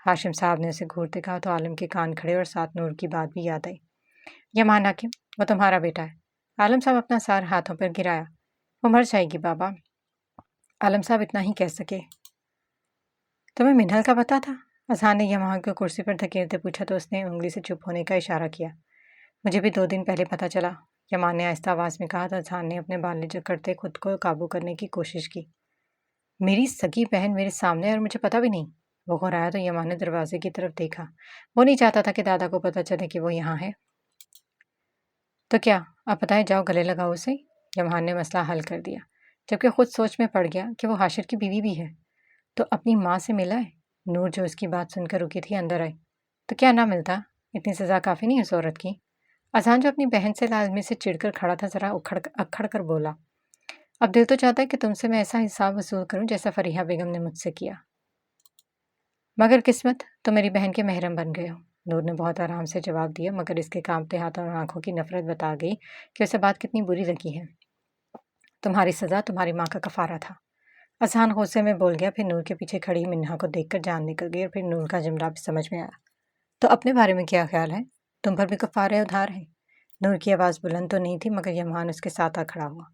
ہاشم صاحب نے اسے گھورتے کہا تو عالم کے کان کھڑے اور ساتھ نور کی بات بھی یاد آئی۔ یمان حاکم، وہ تمہارا بیٹا ہے۔ عالم صاحب اپنا سار ہاتھوں پر گرایا۔ وہ مر جائے گی بابا۔ عالم صاحب اتنا ہی کہہ سکے۔ تمہیں منہل کا پتہ تھا؟ اذہان نے یمان کو کرسی پر دھکیلتے پوچھا تو اس نے انگلی سے چپ ہونے کا اشارہ کیا۔ مجھے بھی 2 دن پہلے پتہ چلا، یمان نے آہستہ آواز میں کہا تو اذہان نے اپنے بال جکڑتے خود کو قابو کرنے کی کوشش کی۔ میری سگی بہن میرے سامنے اور مجھے پتہ بھی نہیں۔ وہ غرایا تو یمان نے دروازے کی طرف دیکھا۔ وہ نہیں چاہتا تھا کہ دادا کو پتہ چلے کہ وہ یہاں ہے۔ تو کیا اب بتائیں، جاؤ گلے لگاؤ اسے۔ یمان نے مسئلہ حل کر دیا، جبکہ خود سوچ میں پڑ گیا کہ وہ حاشر کی بیوی بھی ہے تو اپنی ماں سے ملا ہے۔ نور جو اس کی بات سن کر رکی تھی اندر آئی۔ تو کیا نہ ملتا؟ اتنی سزا کافی نہیں اس عورت کی؟ اذہان جو اپنی بہن سے لازمی سے چڑ کر کھڑا تھا ذرا اکھڑ کر بولا۔ اب دل تو چاہتا ہے کہ تم سے میں ایسا حساب وصول کروں جیسا فریحہ بیگم نے مجھ سے کیا، مگر قسمت تو میری بہن کے محرم بن گئے ہو۔ نور نے بہت آرام سے جواب دیا، مگر اس کے کانپتے ہاتھوں اور آنکھوں کی نفرت بتا گئی کہ اسے بات کتنی بری لگی ہے۔ تمہاری سزا تمہاری ماں کا کفارہ تھا۔ اذہان غصے میں بول گیا، پھر نور کے پیچھے کھڑی منہا کو دیکھ کر جان نکل گئی اور پھر نور کا جملہ بھی سمجھ میں آیا۔ تو اپنے بارے میں کیا خیال ہے؟ تم پر بھی کفارہ ادھار ہے؟ نور کی آواز بلند تو نہیں تھی، مگر یمان اس کے ساتھ آ کھڑا ہوا۔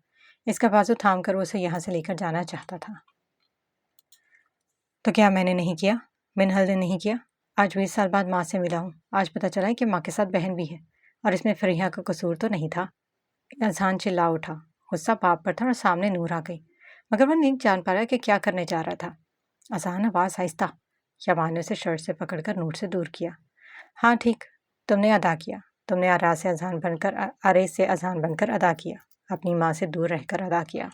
اس کا بازو تھام کر وہ اسے یہاں سے لے کر جانا چاہتا تھا۔ تو کیا میں نے نہیں کیا؟ منہل نے نہیں کیا؟ آج 20 سال بعد ماں سے ملا ہوں، آج پتہ چلا ہے کہ ماں کے ساتھ بہن بھی ہے، اور اس میں فریحہ کا قصور تو نہیں تھا۔ اذہان چلا اٹھا، غصہ باپ پر تھا اور سامنے نور آ گئی، مگر وہ نہیں جان پا رہا کہ کیا کرنے جا رہا تھا۔ اذہان، آواز آہستہ۔ یمان نے اسے شرٹ سے پکڑ کر نور سے دور کیا۔ ہاں ٹھیک، تم نے ادا کیا، تم نے آرے سے اذہان بن کر ادا کیا، اپنی ماں سے دور رہ کر ادا کیا،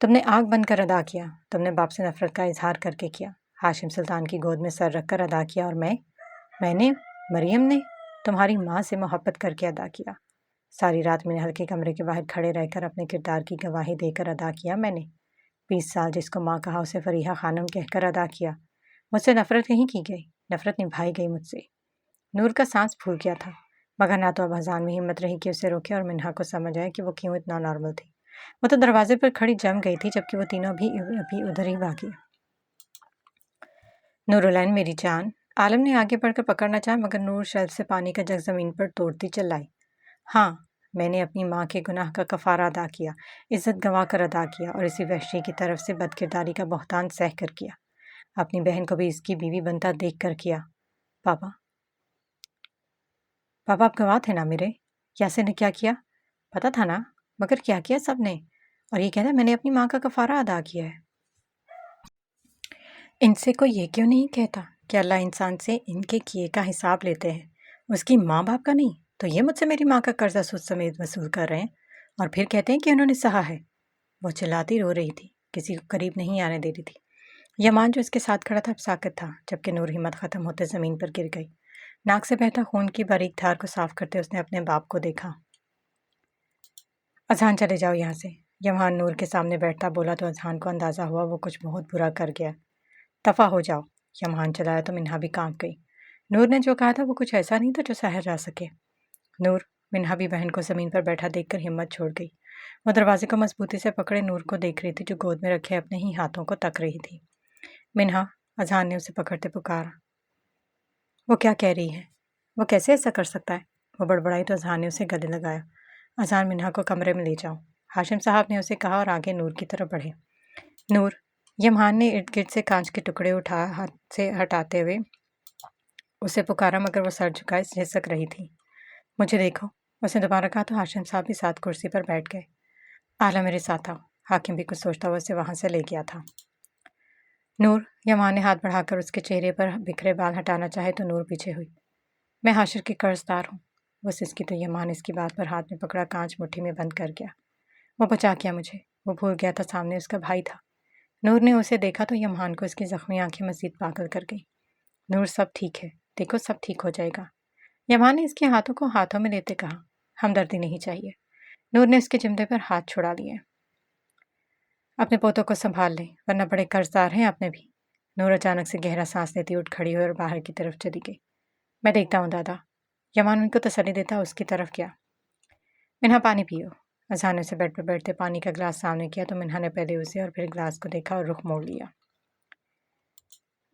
تم نے آگ بن کر ادا کیا، تم نے باپ سے نفرت کا اظہار کر کے کیا، ہاشم سلطان کی گود میں سر رکھ کر ادا کیا، اور میں نے، مریم نے تمہاری ماں سے محبت کر کے ادا کیا، ساری رات منہل کے کمرے کے باہر کھڑے رہ کر اپنے کردار کی گواہی دے کر ادا کیا میں نے، 20 سال جس کو ماں کہا اسے فریحہ خانم کہہ کر ادا کیا، مجھ سے نفرت نہیں کی گئی، نفرت نبھائی گئی مجھ سے۔ نور کا سانس پھول گیا تھا، مگر نہ تو اب اذہان میں ہمت رہی کہ اسے روکے اور منہا کو سمجھ آئے کہ وہ کیوں اتنا نارمل تھی۔ وہ تو دروازے پر کھڑی جم گئی تھی، جبکہ وہ تینوں بھی ادھر ہی بھاگی۔ نورالعین میری جان، عالم نے آگے بڑھ کر پکڑنا چاہا، مگر نور شیلف سے پانی کا جگ زمین پر توڑتی چلائی۔ ہاں، میں نے اپنی ماں کے گناہ کا کفارہ ادا کیا، عزت گنوا کر ادا کیا، اور اسی وحشی کی طرف سے بد کرداری کا بہتان سہ کر کیا، اپنی بہن کو بھی اس کی بیوی بنتا دیکھ کر کیا۔ پاپا آپ گواہ تھے نا میرے؟ یاسر نے کیا کیا پتہ تھا نا، مگر کیا کیا سب نے، اور یہ کہنا میں نے اپنی ماں کا کفارہ ادا کیا ہے۔ ان سے کوئی یہ کیوں نہیں کہتا کہ اللہ انسان سے ان کے کیے کا حساب لیتے ہیں، اس کی ماں باپ کا نہیں؟ تو یہ مجھ سے میری ماں کا قرضہ سود سمیت وصول کر رہے ہیں، اور پھر کہتے ہیں کہ انہوں نے سہا ہے۔ وہ چلاتی رو رہی تھی، کسی کو قریب نہیں آنے دے رہی تھی۔ یمان جو اس کے ساتھ کھڑا تھا اب ساکت تھا، جبکہ نور ہمت ختم ہوتے زمین پر گر گئی۔ ناک سے بہتا خون کی باریک دھار کو صاف کرتے اس نے اپنے باپ کو دیکھا۔ اذہان چلے جاؤ یہاں سے، یمان نور کے سامنے بیٹھتا بولا تو اذہان کو اندازہ ہوا وہ کچھ بہت برا کر گیا۔ دفع ہو جاؤ، یمان چلایا تو منہا بھی کانپ گئی۔ نور نے جو کہا تھا وہ کچھ ایسا نہیں تھا جو سہا جا سکے۔ نور، منہا بھی بہن کو زمین پر بیٹھا دیکھ کر ہمت چھوڑ گئی۔ وہ دروازے کو مضبوطی سے پکڑے نور کو دیکھ رہی تھی جو گود میں رکھے اپنے ہی ہاتھوں کو تک رہی تھی۔ منہا، اذہان نے اسے پکڑتے پکارا۔ وہ کیا کہہ رہی ہے؟ وہ کیسے ایسا کر سکتا ہے؟ وہ بڑبڑائی تو اذہان نے اسے گلے لگایا۔ اذہان، منہا کو کمرے میں لے جاؤ، ہاشم صاحب نے اسے کہا اور آگے نور کی طرف بڑھے۔ نور، یمان نے ارد گرد سے کانچ کے ٹکڑے ہاتھ سے ہٹاتے ہوئے اسے پکارا، مگر وہ سر جھکائے جھسک رہی تھی۔ مجھے دیکھو، اس نے دوبارہ کہا تو ہاشم صاحب بھی ساتھ کرسی پر بیٹھ گئے۔ آلہ میرے ساتھ آؤ، حاکم بھی کچھ سوچتا ہوا اسے وہاں سے لے گیا تھا۔ نور، یمان نے ہاتھ بڑھا کر اس کے چہرے پر بکھرے بال ہٹانا چاہے تو نور پیچھے ہوئی۔ میں حاشر کی قرض دار ہوں، بس اس کی تو یمان اس کی بات پر ہاتھ میں پکڑا کانچ مٹھی میں بند کر گیا۔ وہ بچا کیا مجھے، وہ بھول گیا تھا سامنے اس کا بھائی تھا۔ نور نے اسے دیکھا تو یمان کو اس کی زخمی آنکھیں مزید پاگل کر گئی۔ نور، سب ٹھیک ہے، دیکھو سب ٹھیک ہو جائے گا، یمان نے اس کے ہاتھوں کو ہاتھوں میں لیتے کہا۔ ہمدردی نہیں چاہیے۔ نور نے اس کے چمڑے پر ہاتھ چھڑا لیے۔ اپنے پوتوں کو سنبھال لیں، ورنہ بڑے قرض دار ہیں آپ نے بھی۔ نور اچانک سے گہرا سانس لیتی اٹھ کھڑی ہوئی اور باہر کی طرف چلی گئی۔ میں دیکھتا ہوں دادا، یمان ان کو تسلی دیتا اس کی طرف کیا۔ منہا پانی پیو۔ اذہان نے اسے بیڈ پر بیٹھتے پانی کا گلاس سامنے کیا تو منہا نے پہلے اسے اور پھر گلاس کو دیکھا اور رخ موڑ لیا۔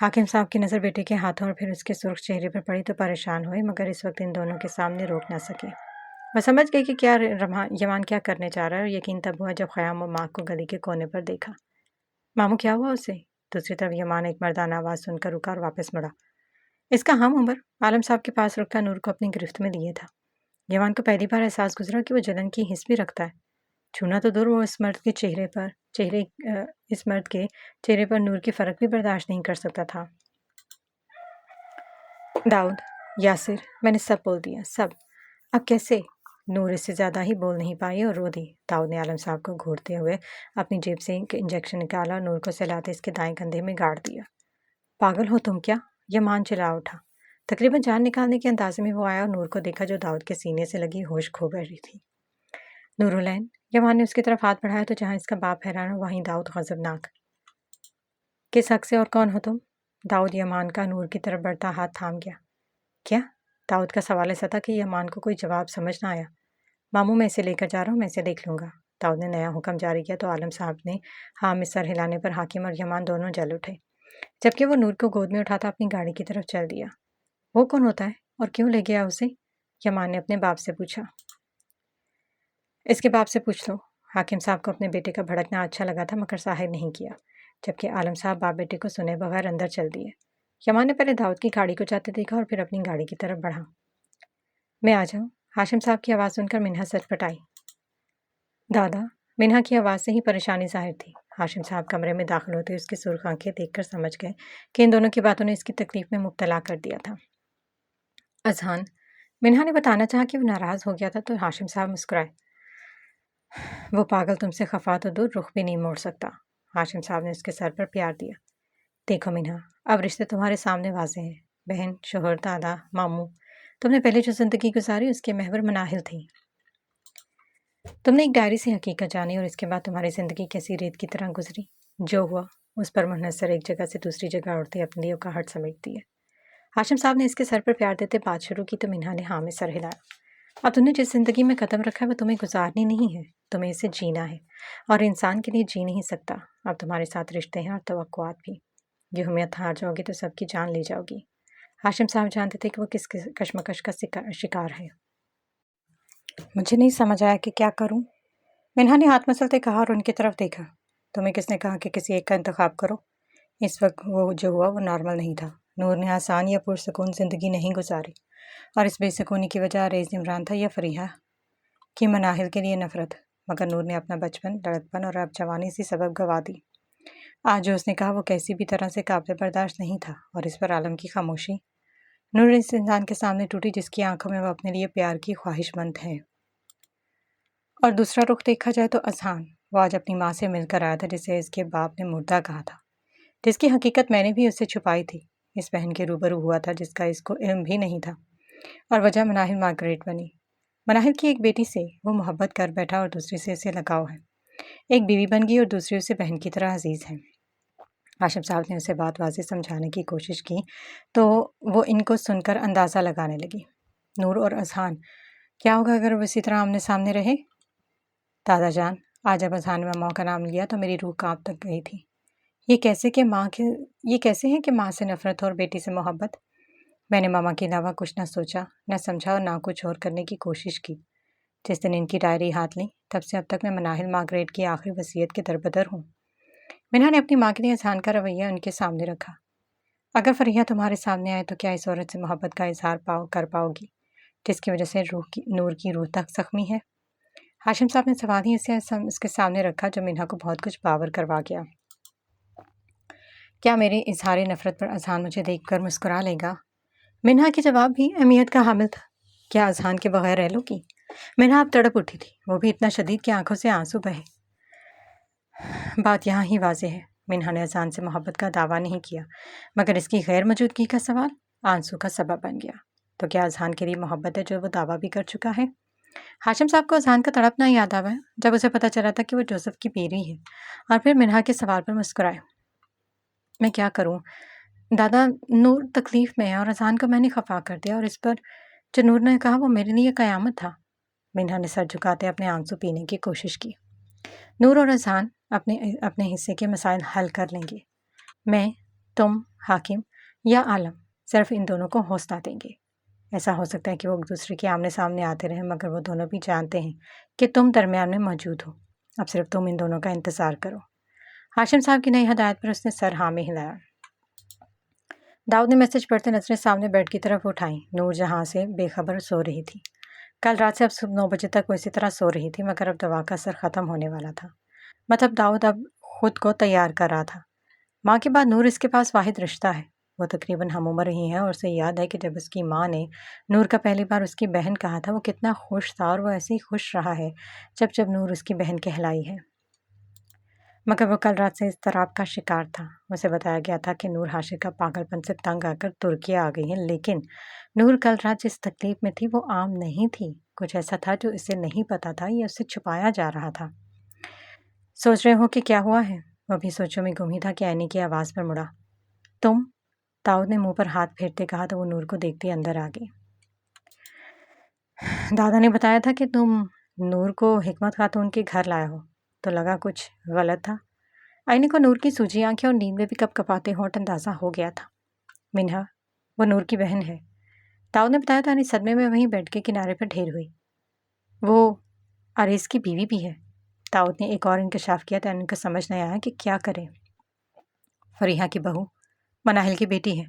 حاکم صاحب کی نظر بیٹے کے ہاتھوں اور پھر اس کے سرخ چہرے پر پڑی تو پریشان ہوئے، مگر اس وقت ان دونوں کے سامنے روک نہ سکے۔ وہ سمجھ گئی کہ یمان کیا کرنے جا رہا ہے، اور یقین تب ہوا جب خیام و ماغ کو گلی کے کونے پر دیکھا۔ ماموں کیا ہوا اسے؟ دوسری طرف یمان ایک مردانہ آواز سن کر رکا اور واپس مڑا۔ اس کا ہم عمر عالم صاحب کے پاس رکتا نور کو اپنی گرفت میں لیے تھا۔ یمان کو پہلی بار احساس گزرا کہ وہ جلن کی حس بھی رکھتا ہے۔ چھونا تو دور، وہ اس مرد کے چہرے پر نور کی فرق بھی برداشت نہیں کر سکتا تھا۔ داؤد، یاسر، میں نے سب بول دیا، سب۔ اب کیسے؟ نور اس سے زیادہ ہی بول نہیں پائی اور رو دی۔ داؤد نے عالم صاحب کو گھورتے ہوئے اپنی جیب سے ایک انجیکشن نکالا اور نور کو سلاتے اس کے دائیں کندھے میں گاڑ دیا۔ پاگل ہو تم کیا؟ یمان چلا اٹھا۔ تقریباً جان نکالنے کے اندازے میں وہ آیا اور نور کو دیکھا جو داؤد کے سینے سے لگی ہوش کھو بیٹھی تھی۔ نورالعین، یمان نے اس کی طرف ہاتھ بڑھایا تو جہاں اس کا باپ حیران وہیں داؤد غضبناک۔ کس حق سے اور کون ہو تم؟ داؤد یمان کا نور کی طرف بڑھتا ہاتھ تھام گیا۔ کیا؟ داؤد کا سوال ایسا تھا کہ یمان کو کوئی جواب سمجھ نہ آیا۔ ماموں، میں اسے لے کر جا رہا ہوں، میں اسے دیکھ لوں گا۔ داؤد نے نیا حکم جاری کیا تو عالم صاحب نے ہاں میں سر ہلانے پر حاکم اور یمان دونوں جل اٹھے، جبکہ وہ نور کو گود میں اٹھاتا اپنی گاڑی کی طرف چل دیا۔ وہ کون ہوتا ہے اور کیوں لے گیا اسے؟ یمان نے اپنے باپ سے پوچھا۔ اس کے باپ سے پوچھ لو۔ حاکم صاحب کو اپنے بیٹے کا بھڑکنا اچھا لگا تھا مگر ظاہر نہیں کیا، جبکہ عالم صاحب باپ بیٹے کو سنے بغیر اندر چل دیے۔ یمان نے پہلے داؤد کی گاڑی کو جاتے دیکھا اور پھر اپنی گاڑی کی طرف بڑھا۔ میں آ جاؤں؟ ہاشم صاحب کی آواز سن کر منہا سچ پٹائی۔ دادا؟ منہا کی آواز سے ہی پریشانی ظاہر تھی۔ ہاشم صاحب کمرے میں داخل ہوتے اس کی سرخ آنکھیں دیکھ کر سمجھ گئے کہ ان دونوں کی باتوں نے اس کی تکلیف میں مبتلا کر دیا تھا۔ اذہان؟ منہا نے بتانا چاہا کہ وہ ناراض ہو گیا تھا تو ہاشم صاحب مسکرائے۔ وہ پاگل تم سے خفا تو دور، رخ بھی نہیں موڑ سکتا۔ ہاشم صاحب نے اس کے سر پر پیار دیا۔ دیکھو منہا، اب رشتے تمہارے سامنے واضح ہیں۔ بہن، شوہر، دادا، ماموں، تم نے پہلے جو زندگی گزاری اس کے محور مناہل تھی۔ تم نے ایک ڈائری سے حقیقت جانی اور اس کے بعد تمہاری زندگی کیسی ریت کی طرح گزری۔ جو ہوا اس پر منحصر ایک جگہ سے دوسری جگہ اڑتے اپنے لیے کا ہٹ سمیٹتی ہے۔ ہاشم صاحب نے اس کے سر پر پیار دیتے بات شروع کی تو منہا نے ہاں میں سر ہلایا۔ اب تم نے جس زندگی میں قدم رکھا ہے وہ تمہیں گزارنی نہیں ہے، تمہیں اسے جینا ہے، اور انسان کے لیے جی نہیں سکتا۔ اب تمہارے ساتھ رشتے ہیں اور توقعات بھی۔ یہ ہمیت ہار جاؤ گی تو سب کی جان لے جاؤ گی۔ ہاشم صاحب جانتے تھے کہ وہ کس کشمکش کا شکار ہے۔ مجھے نہیں سمجھ آیا کہ کیا کروں۔ منہا نے ہاتھ مسلتے کہا اور ان کی طرف دیکھا۔ تمہیں کس نے کہا کہ کسی ایک کا انتخاب کرو؟ اس وقت وہ جو ہوا وہ نارمل نہیں تھا۔ نور نے آسان یا پرسکون زندگی نہیں گزاری، اور اس بے سکونی کی وجہ ریز عمران تھا یا فریحہ کی مناہل کے لیے نفرت، مگر نور نے اپنا بچپن، لڑکپن اور اب جوانی سی سبب گوا دی۔ آج جو اس نے کہا وہ کیسی بھی طرح سے قابل برداشت نہیں تھا، اور اس پر عالم کی خاموشی۔ نور اس انسان کے سامنے ٹوٹی جس کی آنکھوں میں وہ اپنے لیے پیار کی خواہش مند ہے۔ اور دوسرا رخ دیکھا جائے تو اذہان، وہ آج اپنی ماں سے مل کر آیا تھا جسے اس کے باپ نے مردہ کہا تھا، جس کی حقیقت میں نے بھی اس سے چھپائی تھی۔ اس بہن کے روبرو ہوا تھا جس کا اس کو علم بھی نہیں تھا، اور وجہ مناہل مارگریٹ بنی۔ مناہل کی ایک بیٹی سے وہ محبت کر بیٹھا اور دوسری سے اسے لگاؤ ہے، ایک بیوی بن گئی اور دوسری اسے بہن کی طرح عزیز ہے۔ ہاشم صاحب نے اسے بات واضح سمجھانے کی کوشش کی تو وہ ان کو سن کر اندازہ لگانے لگی۔ نور اور اذہان، کیا ہوگا اگر وہ اسی طرح آمنے سامنے رہے؟ دادا جان، آج جب اذہان نے ماں کا نام لیا تو میری روح کانپ تک گئی تھی۔ یہ کیسے ہے کہ ماں سے نفرت اور بیٹی سے محبت؟ میں نے ماما کے علاوہ کچھ نہ سوچا، نہ سمجھا اور نہ کچھ اور کرنے کی کوشش کی۔ جس دن ان کی ڈائری ہاتھ لی تب سے اب تک میں مناہل مارگریٹ کی آخری وصیت کے دربدر ہوں۔ منہا نے اپنی ماں کے لیے اذہان کا رویہ ان کے سامنے رکھا۔ اگر فریحہ تمہارے سامنے آئے تو کیا اس عورت سے محبت کا اظہار کر پاؤ گی جس کی وجہ سے نور کی روح تک زخمی ہے؟ ہاشم صاحب نے سوال ہی اس کے سامنے رکھا جو منہا کو بہت کچھ باور کروا گیا۔ کیا میرے اظہار نفرت پر اذہان مجھے دیکھ کر مسکرا لے گا؟ منہا کے جواب بھی اہمیت کا حامل تھا۔ کیا اذہان کے بغیر رہ لو گی؟ منہا اب تڑپ اٹھی تھی، وہ بھی اتنا شدید کہ آنکھوں سے آنسو بہے۔ بات یہاں ہی واضح ہے، منہا نے اذہان سے محبت کا دعویٰ نہیں کیا، مگر اس کی غیر موجودگی کا سوال آنسو کا سبب بن گیا۔ تو کیا اذہان کے لیے محبت ہے جو وہ دعویٰ بھی کر چکا ہے؟ ہاشم صاحب کو اذہان کا تڑپنا یاد آیا جب اسے پتہ چلا تھا کہ وہ جوزف کی بیوی ہے، اور پھر منہا کے سوال پر مسکرائے۔ میں کیا کروں دادا، نور تکلیف میں ہے اور اذہان کو میں نے خفا کر دیا، اور اس پر جو نور نے کہا وہ میرے لیے قیامت تھا۔ منہا نے سر جھکاتے اپنے آنسو پینے کی کوشش کی۔ نور اور اذہان اپنے حصے کے مسائل حل کر لیں گے، میں تم، حاکم یا عالم صرف ان دونوں کو حوصلہ دیں گے۔ ایسا ہو سکتا ہے کہ وہ ایک دوسرے کے آمنے سامنے آتے رہیں، مگر وہ دونوں بھی جانتے ہیں کہ تم درمیان میں موجود ہو۔ اب صرف تم ان دونوں کا انتظار کرو۔ ہاشم صاحب کی نئی ہدایت پر اس نے سر ہاں میں ہلایا۔ داؤد نے میسج پڑھتے نظریں سامنے بیڈ کی طرف اٹھائیں۔ نور جہاں سے بے خبر سو رہی تھی۔ کل رات سے اب صبح 9 بجے تک وہ اسی طرح سو رہی تھی، مگر اب دوا کا اثر ختم ہونے والا تھا۔ مطلب داؤد اب خود کو تیار کر رہا تھا۔ ماں کے بعد نور اس کے پاس واحد رشتہ ہے۔ وہ تقریباً ہم عمر ہی ہیں اور اسے یاد ہے کہ جب اس کی ماں نے نور کا پہلی بار اس کی بہن کہا تھا وہ کتنا خوش تھا، اور وہ ایسے ہی خوش رہا ہے جب نور اس کی بہن کہلائی ہے۔ مگر وہ کل رات سے اضطراب کا شکار تھا۔ اسے بتایا گیا تھا کہ نور حاشر کا پاگل پن سے تنگ آ کر ترکیہ آ گئی ہے، لیکن نور کل رات جس تکلیف میں تھی وہ عام نہیں تھی۔ کچھ ایسا تھا جو اسے نہیں پتا تھا یا اسے چھپایا جا رہا تھا۔ سوچ رہے ہو کہ کیا ہوا ہے؟ وہ بھی سوچوں میں گم ہی تھا کہ اینی کی آواز پر مڑا۔ تم؟ داؤد نے منہ پر ہاتھ پھیرتے کہا تو وہ نور کو دیکھتے اندر آ گئی۔ دادا نے بتایا تھا کہ تم نور کو حکمت خاتون کے گھر لائے ہو، تو لگا کچھ غلط تھا۔ آئینی کو نور کی سوجی آنکھیں اور نیند میں بھی کپ کپاتے ہونٹ اندازہ ہو گیا تھا۔ منہا، وہ نور کی بہن ہے، داؤد نے بتایا تو آئینی صدمے میں وہیں بیڈ کے کنارے پر ڈھیر ہوئی۔ وہ عریس کی بیوی بھی ہے؟ داؤد نے ایک اور انکشاف کیا تو آئینی کو سمجھ نہیں آیا کہ کیا کرے۔ فریحہ کی بہو، مناہل کی بیٹی ہے۔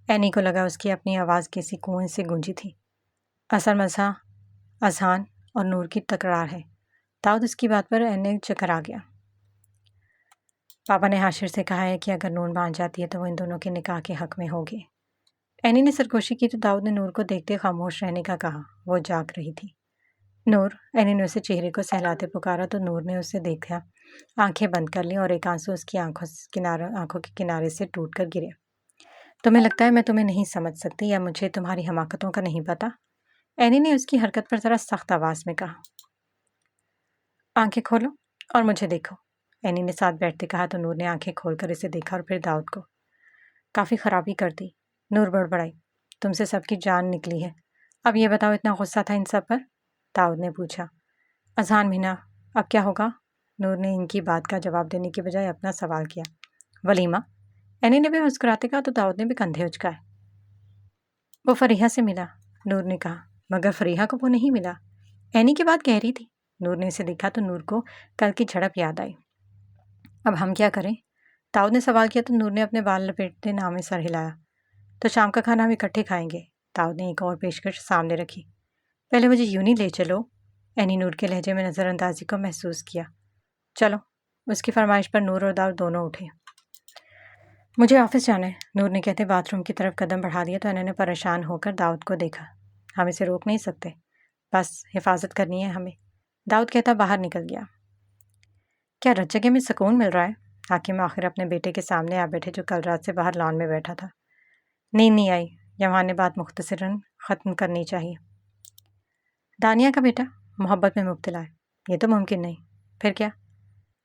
اینی کو لگا اس کی اپنی آواز کسی کنویں سے گونجی تھی۔ اثر مزہ اذہان اور نور کی تکرار ہے۔ داؤد اس کی بات پر اینی چکر آ گیا۔ پاپا نے حاشر سے کہا ہے کہ اگر نور مان جاتی ہے تو وہ ان دونوں کے نکاح کے حق میں ہوگی۔ اینی نے سرگوشی کی تو داؤد نے نور کو دیکھتے خاموش رہنے کا کہا۔ وہ جاگ رہی تھی۔ نور، اینی نے اسے چہرے کو سہلاتے پکارا تو نور نے اسے دیکھا، آنکھیں بند کر لیں اور ایک آنسو اس کی آنکھوں کے کنارے سے ٹوٹ کر گرے۔ تمہیں لگتا ہے میں تمہیں نہیں سمجھ سکتی یا مجھے تمہاری حماقتوں کا نہیں پتا؟ اینی نے اس کی حرکت پر ذرا سخت آواز میں کہا۔ آنکھیں کھولو اور مجھے دیکھو، اینی نے ساتھ بیٹھتے کہا تو نور نے آنکھیں کھول کر اسے دیکھا اور پھر داؤد کو۔ کافی خرابی کر دی، نور بڑبڑائی، تم سے سب کی جان نکلی ہے۔ اب یہ بتاؤ اتنا غصہ تھا ان سب پر؟ داؤد نے پوچھا۔ اذہان مہینہ، اب کیا ہوگا؟ نور نے ان کی بات کا جواب دینے کے بجائے اپنا سوال کیا۔ ولیمہ، اینی نے بھی مسکراتے کہا تو داؤد نے بھی کندھے اچکائے۔ وہ فریحہ سے ملا، نور نے کہا، مگر فریحہ کو وہ نہیں ملا۔ اینی کی بات کہہ رہی تھی۔ نور نے اسے دیکھا تو نور کو کل کی جھڑپ یاد آئی۔ اب ہم کیا کریں؟ داؤد نے سوال کیا تو نور نے اپنے بال لپیٹتے نامے سر ہلایا۔ تو شام کا کھانا ہم اکٹھے کھائیں گے۔ داؤد نے ایک اور پیشکش سامنے رکھی۔ پہلے مجھے یوں نہیں لے چلو۔ اینی نور کے لہجے میں نظر اندازی کو محسوس کیا۔ چلو۔ اس کی فرمائش پر نور اور داؤد دونوں اٹھے۔ مجھے آفس جانا ہے، نور نے کہتے باتھ روم کی طرف قدم بڑھا دیا تو انہوں نے پریشان ہو کر داؤد کو دیکھا۔ ہم اسے روک نہیں سکتے، بس حفاظت کرنی ہے ہمیں، داؤد کہتا باہر نکل گیا۔ کیا رت جگہ میں سکون مل رہا ہے؟ حاکم آخر اپنے بیٹے کے سامنے آ بیٹھے جو کل رات سے باہر لان میں بیٹھا تھا۔ نیند نہیں آئی، یمان نے بات مختصراً ختم کرنی چاہیے۔ دانیہ کا بیٹا محبت میں مبتلا ہے، یہ تو ممکن نہیں۔ پھر کیا؟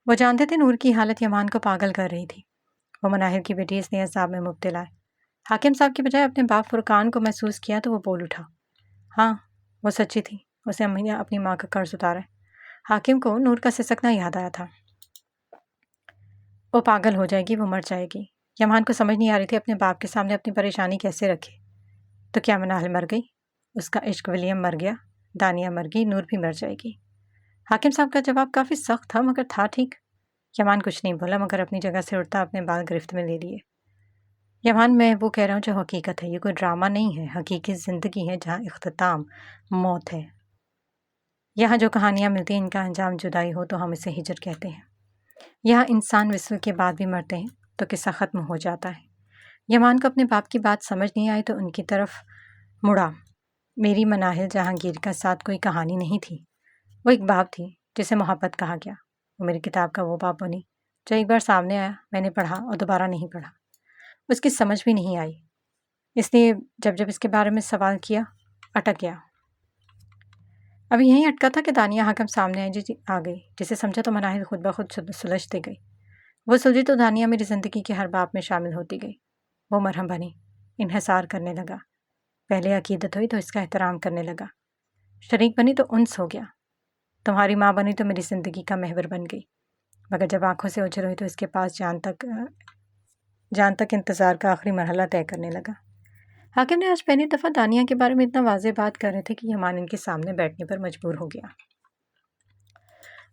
وہ جانتے تھے نور کی حالت یمان کو پاگل کر رہی تھی۔ وہ مناہر کی بیٹی اس نے عذاب میں مبتلا ہے۔ حاکم صاحب کی بجائے اپنے باپ فرقان کو محسوس کیا تو وہ بول اٹھا۔ ہاں، وہ سچی تھی، اسے امی نے اپنی ماں کا قرض اتارا ہے۔ حاکم کو نور کا سسکنا یاد آیا تھا۔ وہ پاگل ہو جائے گی، وہ مر جائے گی۔ یمان کو سمجھ نہیں آ رہی تھی اپنے باپ کے سامنے اپنی پریشانی کیسے رکھے۔ تو کیا مناہل مر گئی؟ اس کا عشق ولیم مر گیا، دانیہ مر گئی، نور بھی مر جائے گی۔ حاکم صاحب کا جواب کافی سخت تھا مگر تھا ٹھیک۔ یمان کچھ نہیں بولا مگر اپنی جگہ سے اٹھتا اپنے بال گرفت میں لے لیے۔ یمان، میں وہ کہہ رہا ہوں جو حقیقت ہے، یہ کوئی ڈرامہ نہیں ہے، حقیقی زندگی ہے جہاں اختتام موت ہے۔ یہاں جو کہانیاں ملتی ہیں ان کا انجام جدائی ہو تو ہم اسے ہجر کہتے ہیں۔ یہاں انسان وصل کے بعد بھی مرتے ہیں تو قصہ ختم ہو جاتا ہے۔ یمان کو اپنے باپ کی بات سمجھ نہیں آئی تو ان کی طرف مڑا۔ میری مناہل جہانگیر کا ساتھ کوئی کہانی نہیں تھی، وہ ایک باب تھی جسے محبت کہا گیا۔ وہ میری کتاب کا وہ باب بنی جو ایک بار سامنے آیا، میں نے پڑھا اور دوبارہ نہیں پڑھا، اس کی سمجھ بھی نہیں آئی، اس لیے جب اس کے بارے میں سوال کیا اٹک گیا۔ ابھی یہیں اٹکا تھا کہ دانیہ حاکم سامنے آ گئی، جسے سمجھا تو مناہل خود بخود سلجھتے گئی۔ وہ سلجھی تو دانیہ میری زندگی کے ہر باب میں شامل ہوتی گئی۔ وہ مرہم بنی، انحصار کرنے لگا۔ پہلے عقیدت ہوئی تو اس کا احترام کرنے لگا، شریک بنی تو انس ہو گیا، تمہاری ماں بنی تو میری زندگی کا محور بن گئی، مگر جب آنکھوں سے اوجھل ہوئی تو اس کے پاس جان تک جان تک انتظار کا آخری مرحلہ طے کرنے لگا۔ حاکم نے آج پہلی دفعہ دانیہ کے بارے میں اتنا واضح بات کر رہے تھے کہ یمان ان کے سامنے بیٹھنے پر مجبور ہو گیا۔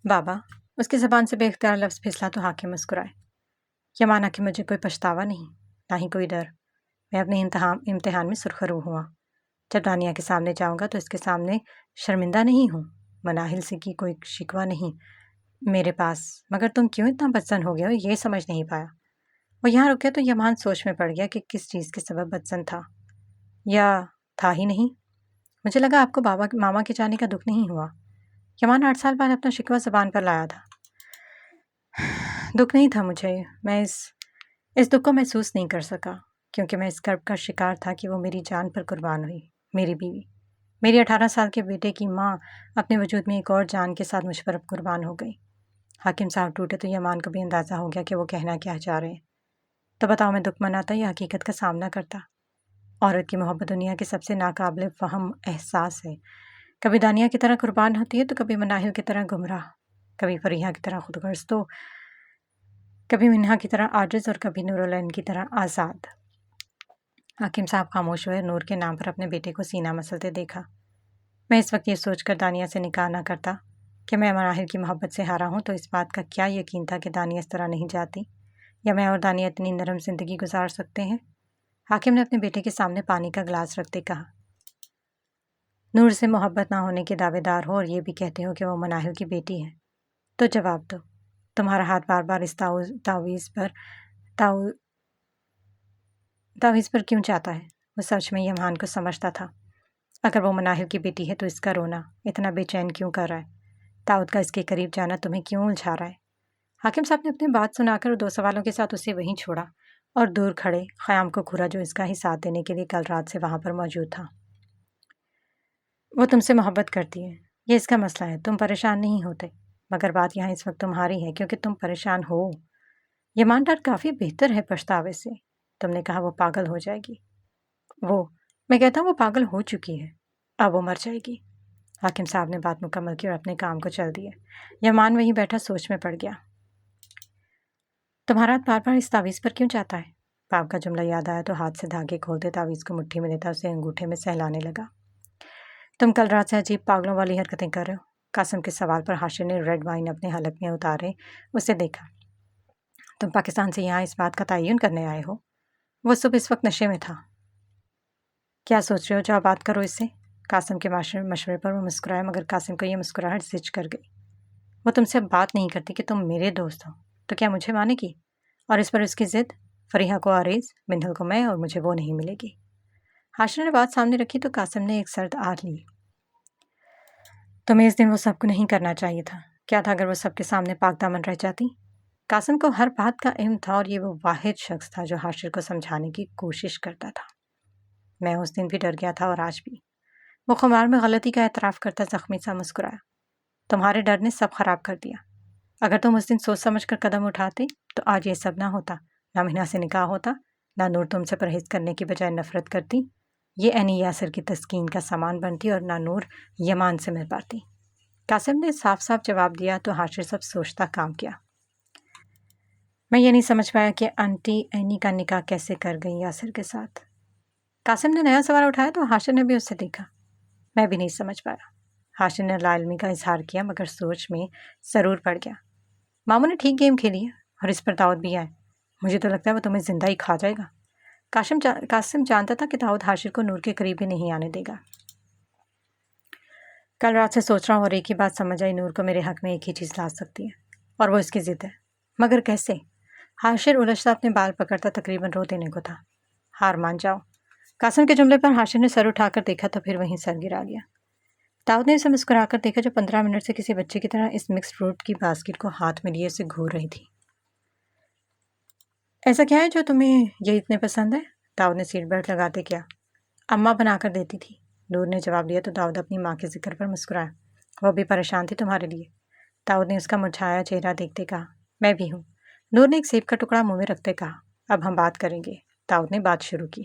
بابا، اس کی زبان سے بے اختیار لفظ پھسلا تو حاکم مسکرائے۔ یمانہ کہ مجھے کوئی پچھتاوا نہیں، نہ ہی کوئی ڈر۔ میں اپنے امتحان میں سرخرو ہوا۔ جب دانیہ کے سامنے جاؤں گا تو اس کے سامنے شرمندہ نہیں ہوں۔ مناہل سے کی کوئی شکوہ نہیں میرے پاس، مگر تم کیوں اتنا بدزن ہو گیا ہو یہ سمجھ نہیں پایا۔ وہ یہاں رکے تو یمان سوچ میں پڑ گیا کہ کس چیز کے سبب بدزن تھا، یا تھا ہی نہیں۔ مجھے لگا آپ کو ماما کے جانے کا دکھ نہیں ہوا۔ یمان 8 سال بعد اپنا شکوہ زبان پر لایا تھا۔ دکھ نہیں تھا مجھے، میں اس دکھ کو محسوس نہیں کر سکا، کیونکہ میں اس کرب کا شکار تھا کہ وہ میری جان پر قربان ہوئی، میری بیوی، میری 18 سال کے بیٹے کی ماں اپنے وجود میں ایک اور جان کے ساتھ مجھ پر اب قربان ہو گئی۔ حاکم صاحب ٹوٹے تو یمان کو بھی اندازہ ہو گیا کہ وہ کہنا کیا چاہ رہے ہیں۔ تو بتاؤ، میں دکھ مناتا یا حقیقت کا سامنا کرتا؟ عورت کی محبت دنیا کے سب سے ناقابل فہم احساس ہے۔ کبھی دانیہ کی طرح قربان ہوتی ہے تو کبھی مناہل کی طرح گمراہ، کبھی فریحہ کی طرح خود غرض، تو کبھی منہا کی طرح عاجز، اور کبھی نورالعین کی طرح آزاد۔ حاکم صاحب خاموش ہوئے، نور کے نام پر اپنے بیٹے کو سینہ مسلتے دیکھا۔ میں اس وقت یہ سوچ کر دانیہ سے نکاح نہ کرتا کہ میں مناہل کی محبت سے ہارا ہوں تو اس بات کا کیا یقین تھا کہ دانیہ اس طرح نہیں جاتی، یا میں اور دانیہ اتنی نرم زندگی گزار سکتے ہیں۔ حاکم نے اپنے بیٹے کے سامنے پانی کا گلاس رکھتے کہا، نور سے محبت نہ ہونے کے دعوے دار ہو اور یہ بھی کہتے ہو کہ وہ مناہل کی بیٹی ہے، تو جواب دو، تمہارا ہاتھ بار بار اس تعویذ پر کیوں چاہتا ہے؟ وہ سچ میں یمان کو سمجھتا تھا۔ اگر وہ مناہل کی بیٹی ہے تو اس کا رونا اتنا بے چین کیوں کر رہا ہے؟ داؤد کا اس کے قریب جانا تمہیں کیوں الجھا رہا ہے؟ حاکم صاحب نے اپنی بات سنا کر 2 سوالوں کے ساتھ اسے وہیں چھوڑا اور دور کھڑے خیام کو گھورا جو اس کا ہی ساتھ دینے کے لیے کل رات سے وہاں پر موجود تھا۔ وہ تم سے محبت کرتی ہے، یہ اس کا مسئلہ ہے، تم پریشان نہیں ہوتے، مگر بات یہاں اس وقت تمہاری ہے کیونکہ تم پریشان ہو۔ یمان ڈر کافی بہتر ہے پچھتاوے سے۔ تم نے کہا وہ پاگل ہو جائے گی، میں کہتا ہوں وہ پاگل ہو چکی ہے، اب وہ مر جائے گی۔ حاکم صاحب نے بات مکمل کی اور اپنے کام کو چل دیا۔ یمان وہیں بیٹھا سوچ میں پڑ گیا۔ تمہارا ہاتھ بار بار اس تعویذ پر کیوں چاہتا ہے؟ باپ کا جملہ یاد آیا تو ہاتھ سے دھاگے کھولتے تعویذ کو مٹھی میں لیتا اسے انگوٹھے میں سہلانے لگا۔ تم کل رات سے عجیب پاگلوں والی حرکتیں کر رہے ہو۔ قاسم کے سوال پر حاشر نے ریڈ وائن اپنے حلق میں اتارے اسے دیکھا۔ تم پاکستان سے یہاں اس بات کا تعین کرنے آئے ہو؟ وہ صبح اس وقت نشے میں تھا۔ کیا سوچ رہے ہو؟ جاؤ بات کرو اس سے۔ قاسم کے مشورے پر وہ مسکرایا، مگر قاسم کو یہ مسکراہٹ زچ کر گئی۔ وہ تم سے اب بات نہیں کرتی کہ تم میرے دوست ہو، تو کیا مجھے مانے گی؟ اور اس پر اس کی ضد، فریحہ کو عریض، منہل کو میں، اور مجھے وہ نہیں ملے گی۔ حاشر نے بات سامنے رکھی تو قاسم نے ایک سرد آہ لی۔ تمہیں اس دن وہ سب کو نہیں کرنا چاہیے تھا۔ کیا تھا اگر وہ سب کے سامنے پاک دامن رہ جاتی؟ قاسم کو ہر بات کا علم تھا اور یہ وہ واحد شخص تھا جو حاشر کو سمجھانے کی کوشش کرتا تھا۔ میں اس دن بھی ڈر گیا تھا اور آج بھی۔ وہ خمار میں غلطی کا اعتراف کرتا زخمی سا مسکرایا۔ تمہارے ڈر نے سب خراب کر دیا۔ اگر تم اس دن سوچ سمجھ کر قدم اٹھاتے تو آج یہ سب نہ ہوتا، نہ منہا سے نکاح ہوتا، نہ نور تم سے پرہیز کرنے کی بجائے نفرت کرتی، یہ عینی یاسر کی تسکین کا سامان بنتی، اور نہ نور یمان سے مل پاتی۔ قاسم نے صاف صاف جواب دیا تو حاشر سب سوچتا کام کیا۔ میں یہ نہیں سمجھ پایا کہ آنٹی عینی کا نکاح کیسے کر گئی یاسر کے ساتھ۔ قاسم نے نیا سوال اٹھایا تو حاشر نے بھی اس سے دیکھا۔ میں بھی نہیں سمجھ پایا۔ حاشر نے لا علمی کا اظہار کیا، مگر سوچ میں سرور پڑ گیا۔ ماموں نے ٹھیک گیم کھیلی ہے اور اس پر داؤد بھی آئے۔ مجھے تو لگتا ہے وہ تمہیں زندہ ہی کھا جائے گا۔ قاسم جانتا تھا کہ داؤد حاشر کو نور کے قریب بھی نہیں آنے دے گا۔ کل رات سے سوچ رہا ہوں اور ایک ہی بات سمجھ آئی، نور کو میرے حق میں ایک ہی چیز لا سکتی ہے اور وہ اس کی ضد ہے، مگر کیسے؟ حاشر الجھتا اپنے بال پکڑتا تقریباً رو دینے کو تھا۔ ہار مان جاؤ۔ قاسم کے جملے پر حاشر نے سر اٹھا کر دیکھا تو پھر وہیں سر گرا لیا۔ داؤد نے اسے مسکرا کر دیکھا جو 15 منٹ سے کسی بچے کی طرح اس مکس فروٹ کی باسکٹ کو ہاتھ میں لیے اسے گھور رہی تھی۔ ایسا کیا ہے جو تمہیں یہ اتنے پسند ہے؟ داؤد نے سیٹ بیلٹ لگاتے کیا۔ اماں بنا کر دیتی تھی، نور نے جواب دیا تو داؤد اپنی ماں کے ذکر پر مسکرایا۔ وہ بھی پریشان تھی تمہارے لیے۔ داؤد نے اس کا مرجھایا چہرہ دیکھتے کہا۔ میں بھی ہوں۔ نور نے ایک سیب کا ٹکڑا منہ میں رکھتے کہا۔ اب ہم بات کریں گے۔ داؤد نے بات شروع کی۔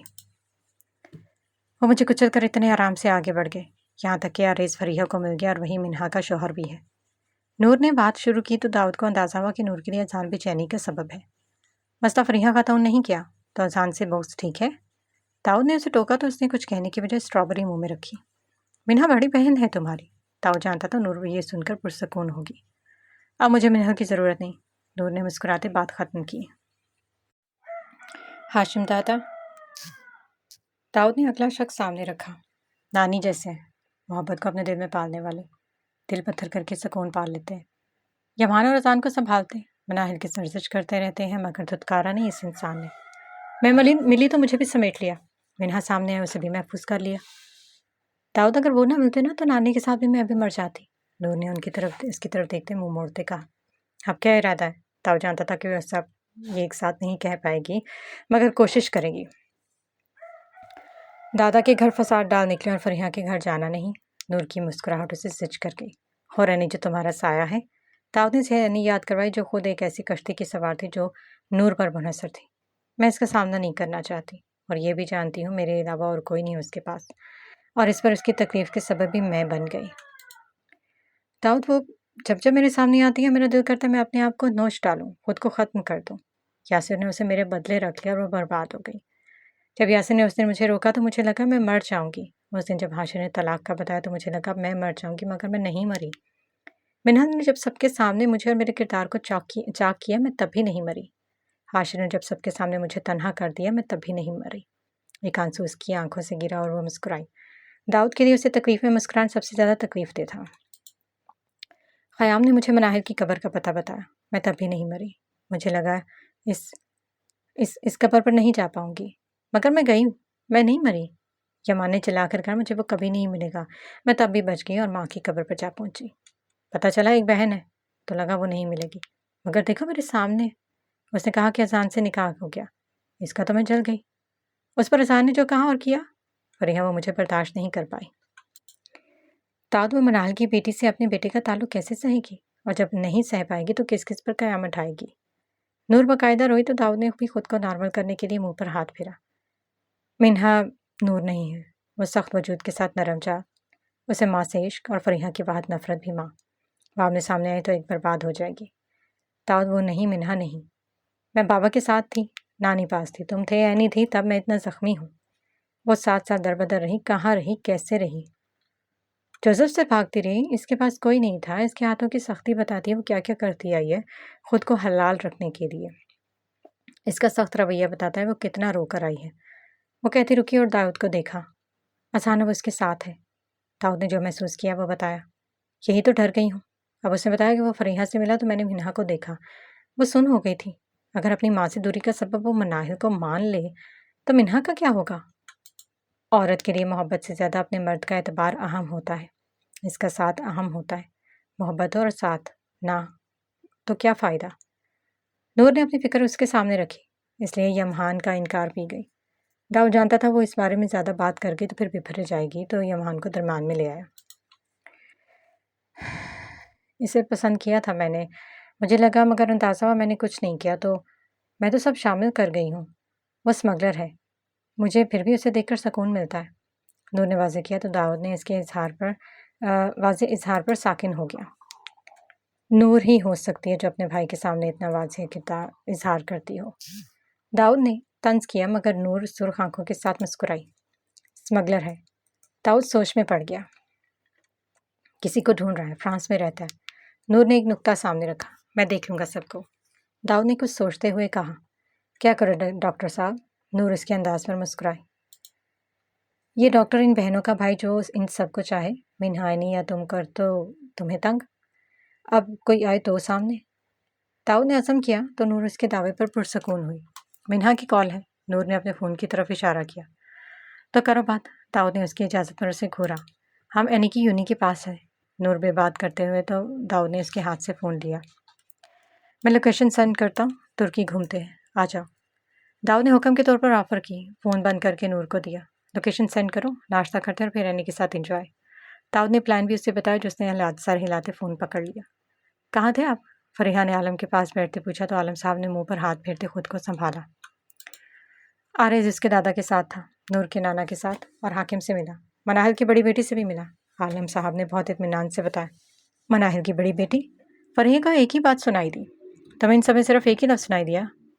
وہ مجھے کچل کر اتنے آرام سے آگے بڑھ گئے، یہاں تک کہ عریض فریحہ کو مل گیا اور وہی منہا کا شوہر بھی ہے۔ نور نے بات شروع کی تو داؤد کو اندازہ ہوا کہ نور کے لیے اذہان بے چینی کا سبب ہے۔ مسئلہ فریحہ خاتون نہیں کیا تو اذان سے بغض ٹھیک ہے؟ داؤد نے اسے ٹوکا تو اس نے کچھ کہنے کی بجائے اسٹرابری منہ میں رکھی۔ منہا بڑی بہن ہے تمہاری۔ داؤد جانتا تھا نور یہ سن کر پرسکون ہوگی۔ اب مجھے منہا کی ضرورت نہیں، نور نے مسکراتے بات ختم کی۔ ہاشم دادا، داؤد نے اگلا شخص سامنے رکھا۔ نانی جیسے ہیں، محبت کو اپنے دل میں پالنے والے، دل پتھر کر کے سکون پال لیتے ہیں، یمان اور اذان کو سنبھالتے ہیں، مناہل کی سرزش کرتے رہتے ہیں مگر دھتکارا نہیں اس انسان نے۔ میں ملی تو مجھے بھی سمیٹ لیا، منہا سامنے ہے اسے بھی محفوظ کر لیا۔ داؤد اگر وہ نہ ملتے نا تو نانی کے ساتھ بھی میں ابھی مر جاتی، نور نے اس کی طرف دیکھتے منہ موڑتے کہا۔ اب کیا ارادہ ہے؟ داؤد جانتا تھا کہ وہ سب یہ ایک ساتھ نہیں کہہ پائے گی مگر کوشش کرے گی۔ دادا کے گھر فساد ڈال نکلے اور فریحہ کے گھر جانا نہیں۔ نور کی مسکراہٹ اسے سچ کر گئی۔ اور رانی جو تمہارا سایہ ہے، داؤد نے سے رانی یاد کروائی جو خود ایک ایسی کشتی کی سوار تھی جو نور پر منحصر تھی۔ میں اس کا سامنا نہیں کرنا چاہتی اور یہ بھی جانتی ہوں میرے علاوہ اور کوئی نہیں اس کے پاس، اور اس پر اس کی تکلیف کے سبب بھی میں بن گئی۔ داؤد وہ جب میرے سامنے آتی ہے میرا دل کرتا ہے میں اپنے آپ کو نوچ ڈالوں، خود کو ختم کر دوں۔ یاسر نے اسے میرے بدلے رکھ لیا اور وہ برباد ہو گئی۔ جب یاسر نے اس دن مجھے روکا تو مجھے لگا میں مر جاؤں گی۔ اس دن جب ہاشم نے طلاق کا بتایا تو مجھے لگا میں مر جاؤں گی مگر میں نہیں مری۔ منہا نے جب سب کے سامنے مجھے اور میرے کردار کو چاک کیا میں تب بھی نہیں مری۔ ہاشم نے جب سب کے سامنے مجھے تنہا کر دیا میں تب بھی نہیں مری۔ ایک آنسو اس کی آنکھوں سے گرا اور وہ مسکرائی۔ داؤد کے لیے اسے تکلیف میں مسکرانا سب سے زیادہ تکلیف دہ تھا۔ خیام نے مجھے مناہل کی قبر کا پتہ بتایا، میں تب بھی نہیں مری۔ مجھے لگا اس قبر پر نہیں جا پاؤں گی مگر میں گئی، میں نہیں مری۔ یمان نے چلا کر کہا مجھے وہ کبھی نہیں ملے گا۔ میں تب بھی بچ گئی اور ماں کی قبر پر جا پہنچی۔ پتہ چلا ایک بہن ہے تو لگا وہ نہیں ملے گی، مگر دیکھو میرے سامنے۔ اس نے کہا کہ اذان سے نکاح ہو گیا، اس کا تو میں جل گئی۔ اس پر اذان نے جو کہا اور کیا، فریحہ وہ مجھے برداشت نہیں کر پائی۔ داؤد وہ مناہل کی بیٹی سے اپنے بیٹے کا تعلق کیسے سہے گی، اور جب نہیں سہ پائے گی تو کس پر قیامت اٹھائے گی۔ نور باقاعدہ روئی تو داؤد نے بھی خود کو نارمل کرنے کے لیے منہ پر ہاتھ پھیرا۔ منہا نور نہیں ہے، وہ سخت وجود کے ساتھ نرم جا، اسے ماں سے عشق اور فریحہ کی واحد نفرت بھی ماں۔ وہ آمنے سامنے آئے تو ایک برباد ہو جائے گی۔ داؤد وہ نہیں، منہا نہیں۔ میں بابا کے ساتھ تھی، نانی پاس تھی، تم تھے یا نہیں تھی تب میں اتنا زخمی ہوں۔ وہ 7 سال دربدر رہی، کہاں رہی، کیسے رہی؟ جوزف سے بھاگتی رہی، اس کے پاس کوئی نہیں تھا، اس کے ہاتھوں کی سختی بتاتی ہے وہ کیا کیا کرتی آئی ہے خود کو حلال رکھنے کے لیے۔ اس کا سخت رویہ بتاتا ہے وہ کتنا رو کر آئی ہے۔ وہ کہتی رکی اور داؤد کو دیکھا، اچانک وہ اس کے ساتھ ہے۔ داؤد نے جو محسوس کیا وہ بتایا، یہی تو ڈر گئی ہوں۔ اب اس نے بتایا کہ وہ فریحہ سے ملا تو میں نے منہا کو دیکھا، وہ سن ہو گئی تھی۔ اگر اپنی ماں سے دوری کا سبب وہ مناہل کو مان لے تو منہا کا کیا ہوگا؟ عورت کے لیے محبت سے زیادہ اپنے مرد کا اعتبار اہم ہوتا ہے، اس کا ساتھ اہم ہوتا ہے۔ محبت اور ساتھ نہ تو کیا فائدہ؟ نور نے اپنی فکر اس کے سامنے رکھی، اس لیے یمہان کا انکار پی گئی۔ داؤد جانتا تھا وہ اس بارے میں زیادہ بات کر گئی تو پھر بپھر جائے گی، تو یمہان کو درمیان میں لے آیا۔ اسے پسند کیا تھا میں نے، مجھے لگا مگر اندازہ ہوا میں نے کچھ نہیں کیا، تو میں تو سب شامل کر گئی ہوں۔ وہ اسمگلر ہے، مجھے پھر بھی اسے دیکھ کر سکون ملتا ہے۔ نور نے واضح کیا تو داؤد نے اس کے واضح اظہار پر ساکن ہو گیا۔ نور ہی ہو سکتی ہے جو اپنے بھائی کے سامنے اتنا واضح اظہار کرتی ہو۔ داؤد نے طنز کیا مگر نور سرخ آنکھوں کے ساتھ مسکرائی۔ اسمگلر ہے، داؤد سوچ میں پڑ گیا۔ کسی کو ڈھونڈ رہا ہے، فرانس میں رہتا ہے۔ نور نے ایک نکتہ سامنے رکھا، میں دیکھ لوں گا سب کو۔ داؤد نے کچھ سوچتے ہوئے کہا، کیا کرو ڈاکٹر صاحب؟ نور اس کے انداز پر مسکرائی۔ یہ ڈاکٹر ان بہنوں کا بھائی جو ان سب کو چاہے، منہا نہیں یا تم کر تو تمہیں تنگ، اب کوئی آئے تو سامنے۔ داؤد نے عزم کیا تو نور اس کے دعوے پر پرسکون ہوئی۔ منہا کی کال ہے، نور نے اپنے فون کی طرف اشارہ کیا۔ تو کرو بات، داؤد نے اس کی اجازت پر اسے گھورا۔ ہم اینی کی یونی کے پاس ہیں، نور بے بات کرتے ہوئے تو داؤد نے اس کے ہاتھ سے فون لیا۔ میں لوکیشن سینڈ کرتا ہوں، ترکی گھومتے ہیں، آ جاؤ۔ داؤد نے حکم کے طور پر آفر کی، فون بند کر کے نور کو دیا۔ لوکیشن سینڈ کرو، ناشتہ کرتے اور پھر اینی کے ساتھ انجوائے۔ داؤد نے پلان بھی اسے بتایا جو اس نے سر ہلاتے فون پکڑ لیا۔ کہاں تھے آپ؟ فریحہ نے عالم کے پاس بیٹھتے پوچھا تو عالم صاحب نے منہ پر ہاتھ پھیرتے خود کو سنبھالا۔ آرز اس کے دادا کے ساتھ تھا، نور کے نانا کے ساتھ، اور حاکم سے ملا، مناہل کی بڑی بیٹی سے بھی ملا، عالم صاحب نے بہت اطمینان سے بتایا۔ مناہل کی بڑی بیٹی؟ فریحہ کو ایک ہی بات سنائی دی۔ تمہیں ان سب میں صرف ایک ہی لفظ سنائی دیا؟